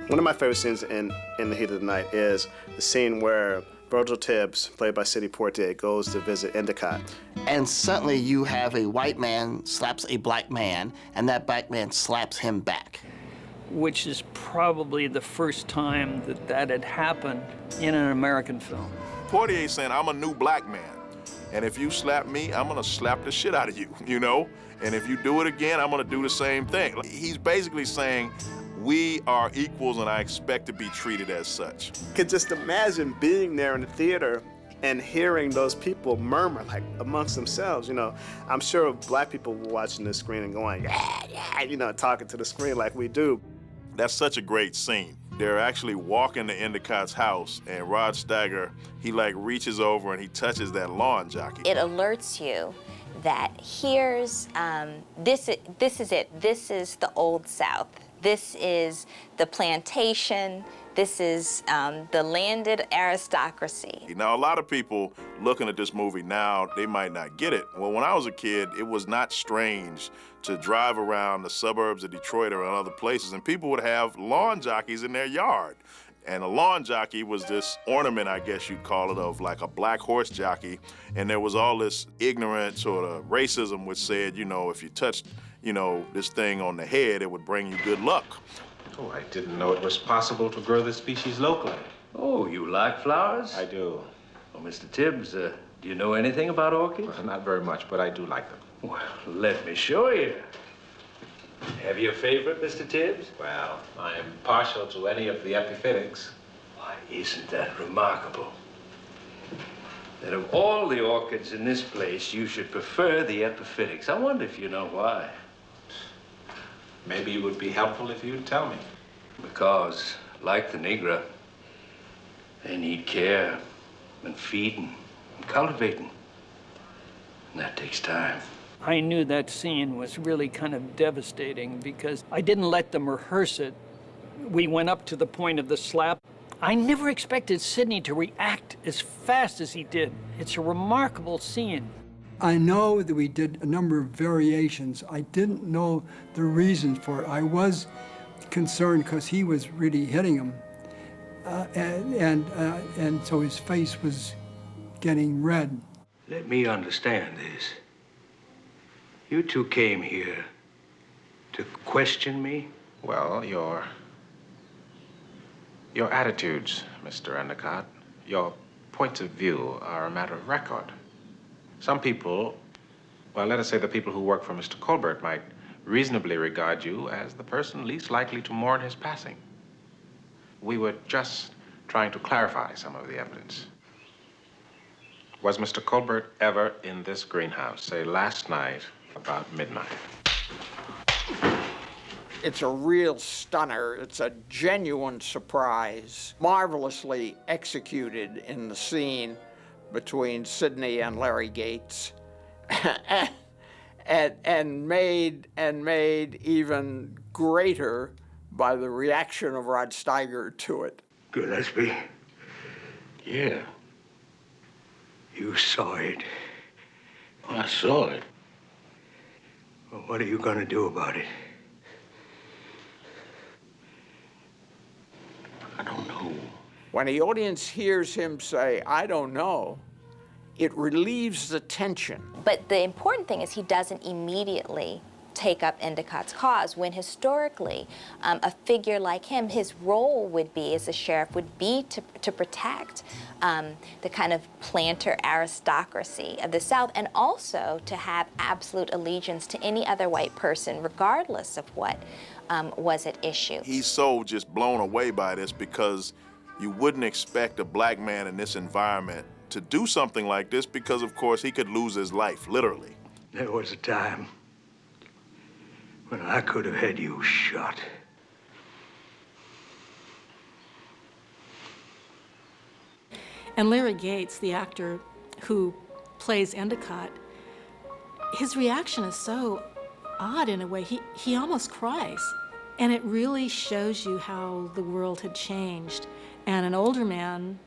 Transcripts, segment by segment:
One of my favorite scenes in The Heat of the Night is the scene where Virgil Tibbs, played by Sidney Poitier, goes to visit Endicott. And suddenly you have a white man slaps a black man, and that black man slaps him back. Which is probably the first time that that had happened in an American film. Poitier saying, I'm a new black man, and if you slap me, I'm gonna slap the shit out of you, you know? And if you do it again, I'm gonna do the same thing. He's basically saying, we are equals and I expect to be treated as such. Could just imagine being there in the theater and hearing those people murmur, like, amongst themselves, you know. I'm sure black people were watching this screen and going, yeah, yeah, you know, talking to the screen like we do. That's such a great scene. They're actually walking to Endicott's house, and Rod Steiger, he like reaches over and he touches that lawn jockey. It alerts you that here's, this is it. This is the Old South. This is the plantation. This is the landed aristocracy. Now, a lot of people looking at this movie now, they might not get it. Well, when I was a kid, it was not strange to drive around the suburbs of Detroit or other places, and people would have lawn jockeys in their yard. And a lawn jockey was this ornament, I guess you'd call it, of like a black horse jockey. And there was all this ignorant sort of racism which said, you know, if you touched, you know, this thing on the head, it would bring you good luck. Oh, I didn't know it was possible to grow this species locally. Oh, you like flowers? I do. Well, Mr. Tibbs, do you know anything about orchids? Well, not very much, but I do like them. Well, let me show you. Have you a favorite, Mr. Tibbs? Well, I am partial to any of the epiphytics. Why, isn't that remarkable? That of all the orchids in this place, you should prefer the epiphytics. I wonder if you know why. Maybe it would be helpful if you'd tell me. Because, like the Negra, they need care and feeding and cultivating. And that takes time. I knew that scene was really kind of devastating because I didn't let them rehearse it. We went up to the point of the slap. I never expected Sidney to react as fast as he did. It's a remarkable scene. I know that we did a number of variations. I didn't know the reason for it. I was concerned because he was really hitting him. And so his face was getting red. Let me understand this. You two came here to question me? Well, your attitudes, Mr. Endicott, your points of view are a matter of record. Some people, well, let us say the people who work for Mr. Colbert might reasonably regard you as the person least likely to mourn his passing. We were just trying to clarify some of the evidence. Was Mr. Colbert ever in this greenhouse, say last night, about midnight? It's a real stunner. It's a genuine surprise, marvelously executed in the scene between Sidney and Larry Gates, and made even greater by the reaction of Rod Steiger to it. Gillespie, yeah, you saw it. I saw it. Well, what are you going to do about it? I don't know. When the audience hears him say, I don't know, it relieves the tension. But the important thing is he doesn't immediately take up Endicott's cause, when historically a figure like him, his role would be as a sheriff would be to protect the kind of planter aristocracy of the South, and also to have absolute allegiance to any other white person, regardless of what was at issue. He's so just blown away by this because you wouldn't expect a black man in this environment to do something like this because, of course, he could lose his life, literally. There was a time when I could have had you shot. And Larry Gates, the actor who plays Endicott, his reaction is so odd in a way. He almost cries. And it really shows you how the world had changed. And an older man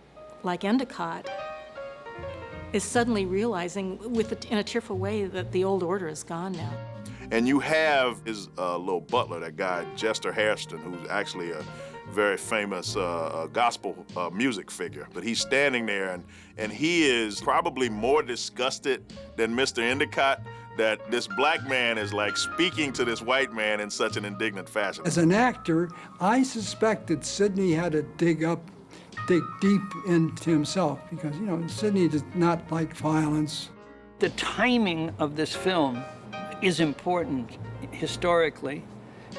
like Endicott is suddenly realizing in a tearful way that the old order is gone now. And you have his little butler, that guy, Jester Hairston, who's actually very famous gospel music figure. But he's standing there, and he is probably more disgusted than Mr. Endicott that this black man is like speaking to this white man in such an indignant fashion. As an actor, I suspected Sidney had to dig deep into himself because, you know, Sidney does not like violence. The timing of this film is important historically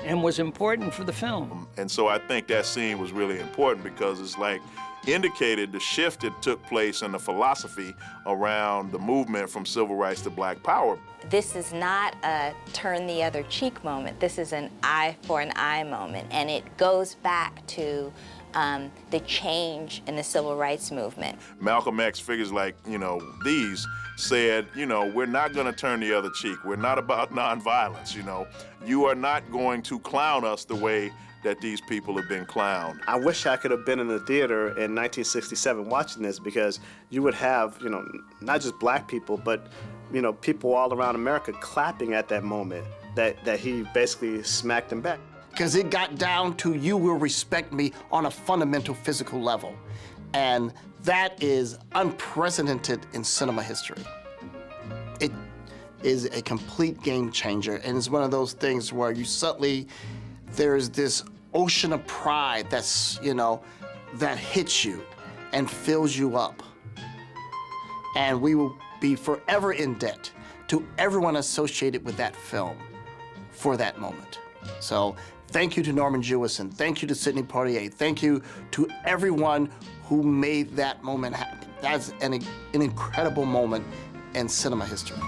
and was important for the film. And so I think that scene was really important because it's like indicated the shift that took place in the philosophy around the movement from civil rights to black power. This is not a turn the other cheek moment. This is an eye for an eye moment, and it goes back to the change in the civil rights movement. Malcolm X, figures like, you know, these said, you know, we're not going to turn the other cheek. We're not about nonviolence, you know. You are not going to clown us the way that these people have been clowned. I wish I could have been in the theater in 1967 watching this, because you would have, you know, not just black people, but, you know, people all around America clapping at that moment that he basically smacked them back. Because it got down to you will respect me on a fundamental physical level. And that is unprecedented in cinema history. It is a complete game changer, and it's one of those things where you suddenly, there's this ocean of pride that's, you know, that hits you and fills you up. And we will be forever in debt to everyone associated with that film for that moment. So thank you to Norman Jewison. Thank you to Sidney Poitier. Thank you to everyone who made that moment happen. That's an incredible moment in cinema history.